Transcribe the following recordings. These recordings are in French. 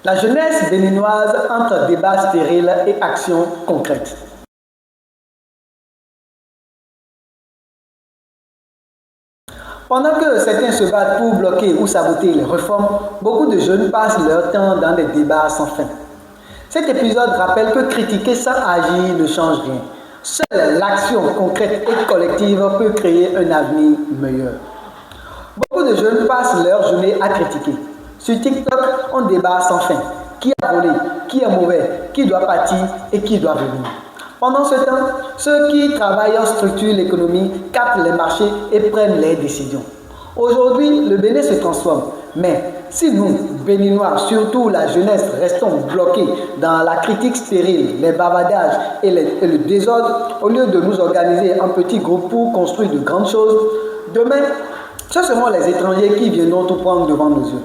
La jeunesse béninoise entre débats stériles et actions concrètes. Pendant que certains se battent pour bloquer ou saboter les réformes, beaucoup de jeunes passent leur temps dans des débats sans fin. Cet épisode rappelle que critiquer sans agir ne change rien. Seule l'action concrète et collective peut créer un avenir meilleur. Beaucoup de jeunes passent leur journée à critiquer. Sur TikTok, on débat sans fin. Qui a volé? Qui est mauvais? Qui doit partir et qui doit venir? Pendant ce temps, ceux qui travaillent structurent l'économie, captent les marchés et prennent les décisions. Aujourd'hui, le Bénin se transforme. Mais si nous, Béninois, surtout la jeunesse, restons bloqués dans la critique stérile, les bavardages et le désordre, au lieu de nous organiser en petits groupes pour construire de grandes choses, demain, ce seront les étrangers qui viendront tout prendre devant nos yeux.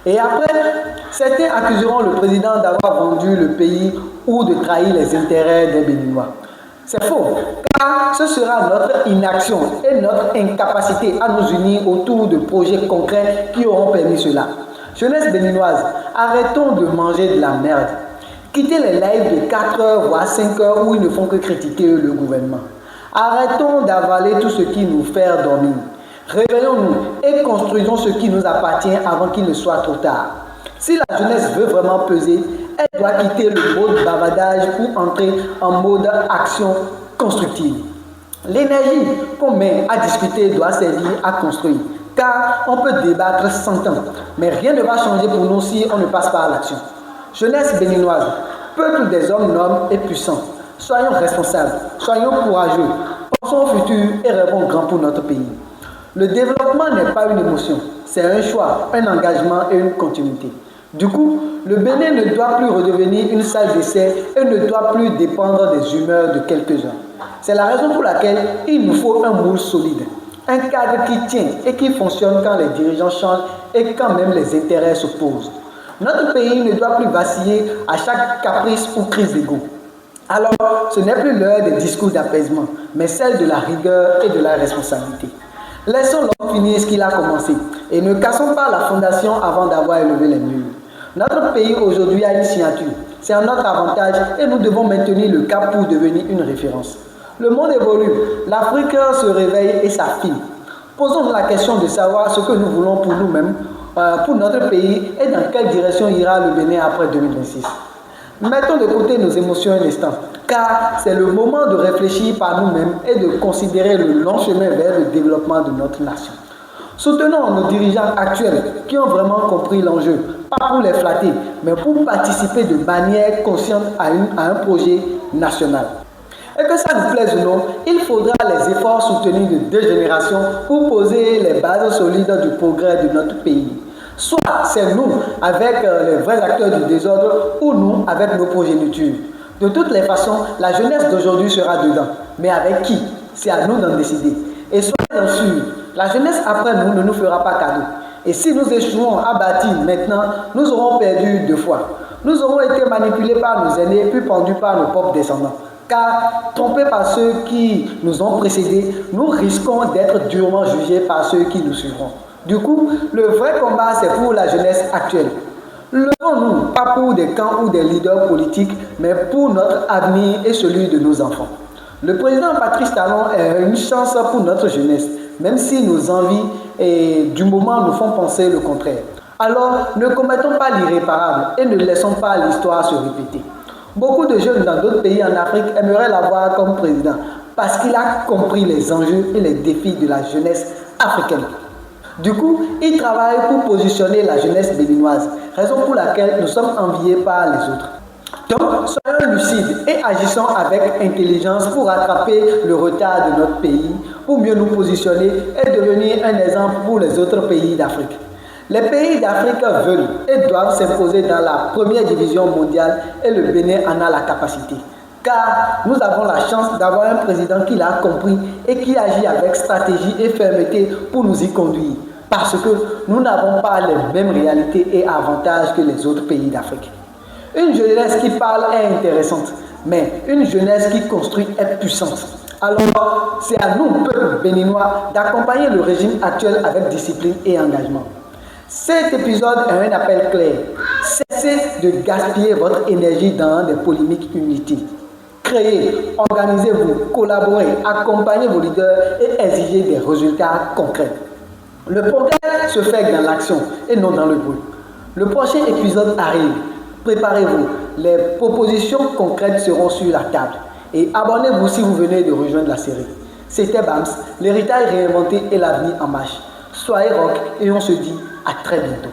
Et après, certains accuseront le président d'avoir vendu le pays ou de trahir les intérêts des Béninois. C'est faux, car ce sera notre inaction et notre incapacité à nous unir autour de projets concrets qui auront permis cela. Jeunesse béninoise, arrêtons de manger de la merde. Quittez les lives de 4 heures voire 5 heures où ils ne font que critiquer le gouvernement. Arrêtons d'avaler tout ce qui nous fait dormir. Réveillons-nous et construisons ce qui nous appartient avant qu'il ne soit trop tard. Si la jeunesse veut vraiment peser, elle doit quitter le mode bavardage pour entrer en mode action constructive. L'énergie qu'on met à discuter doit servir à construire, car on peut débattre 100 ans, mais rien ne va changer pour nous si on ne passe pas à l'action. Jeunesse béninoise, peuple des hommes nobles et puissants, soyons responsables, soyons courageux, pensons au futur et rêvons grand pour notre pays. Le développement n'est pas une émotion, c'est un choix, un engagement et une continuité. Du coup, le Bénin ne doit plus redevenir une salle d'essai et ne doit plus dépendre des humeurs de quelques-uns. C'est la raison pour laquelle il nous faut un moule solide, un cadre qui tient et qui fonctionne quand les dirigeants changent et quand même les intérêts s'opposent. Notre pays ne doit plus vaciller à chaque caprice ou crise d'ego. Alors, ce n'est plus l'heure des discours d'apaisement, mais celle de la rigueur et de la responsabilité. Laissons l'homme finir ce qu'il a commencé et ne cassons pas la fondation avant d'avoir élevé les murs. Notre pays aujourd'hui a une signature, c'est en notre avantage et nous devons maintenir le cap pour devenir une référence. Le monde évolue, l'Afrique se réveille et s'affine. Posons-nous la question de savoir ce que nous voulons pour nous-mêmes, pour notre pays et dans quelle direction ira le Bénin après 2026. Mettons de côté nos émotions un instant, car c'est le moment de réfléchir par nous-mêmes et de considérer le long chemin vers le développement de notre nation. Soutenons nos dirigeants actuels qui ont vraiment compris l'enjeu, pas pour les flatter, mais pour participer de manière consciente à un projet national. Et que ça nous plaise ou non, il faudra les efforts soutenus de 2 générations pour poser les bases solides du progrès de notre pays. Soit c'est nous avec les vrais acteurs du désordre ou nous avec nos progénitures. De toutes les façons, la jeunesse d'aujourd'hui sera dedans. Mais avec qui? C'est à nous d'en décider. Et soyez sûrs, la jeunesse après nous ne nous fera pas cadeau. Et si nous échouons à bâtir maintenant, nous aurons perdu 2 fois. Nous aurons été manipulés par nos aînés puis pendus par nos propres descendants. Car, trompés par ceux qui nous ont précédés, nous risquons d'être durement jugés par ceux qui nous suivront. Du coup, le vrai combat, c'est pour la jeunesse actuelle. Levons-nous, pas pour des camps ou des leaders politiques, mais pour notre avenir et celui de nos enfants. Le président Patrice Talon est une chance pour notre jeunesse, même si nos envies du moment nous font penser le contraire. Alors, ne commettons pas l'irréparable et ne laissons pas l'histoire se répéter. Beaucoup de jeunes dans d'autres pays en Afrique aimeraient l'avoir comme président, parce qu'il a compris les enjeux et les défis de la jeunesse africaine. Du coup, il travaille pour positionner la jeunesse béninoise, raison pour laquelle nous sommes enviés par les autres. Donc, soyons lucides et agissons avec intelligence pour rattraper le retard de notre pays, pour mieux nous positionner et devenir un exemple pour les autres pays d'Afrique. Les pays d'Afrique veulent et doivent s'imposer dans la première division mondiale et le Bénin en a la capacité. Car nous avons la chance d'avoir un président qui l'a compris et qui agit avec stratégie et fermeté pour nous y conduire. Parce que nous n'avons pas les mêmes réalités et avantages que les autres pays d'Afrique. Une jeunesse qui parle est intéressante, mais une jeunesse qui construit est puissante. Alors, c'est à nous, peuple béninois, d'accompagner le régime actuel avec discipline et engagement. Cet épisode est un appel clair. Cessez de gaspiller votre énergie dans des polémiques inutiles. Créez, organisez-vous, collaborez, accompagnez vos leaders et exigez des résultats concrets. Le progrès se fait dans l'action et non dans le bruit. Le prochain épisode arrive. Préparez-vous. Les propositions concrètes seront sur la table. Et abonnez-vous si vous venez de rejoindre la série. C'était Bams, l'héritage réinventé et l'avenir en marche. Soyez rock et on se dit à très bientôt.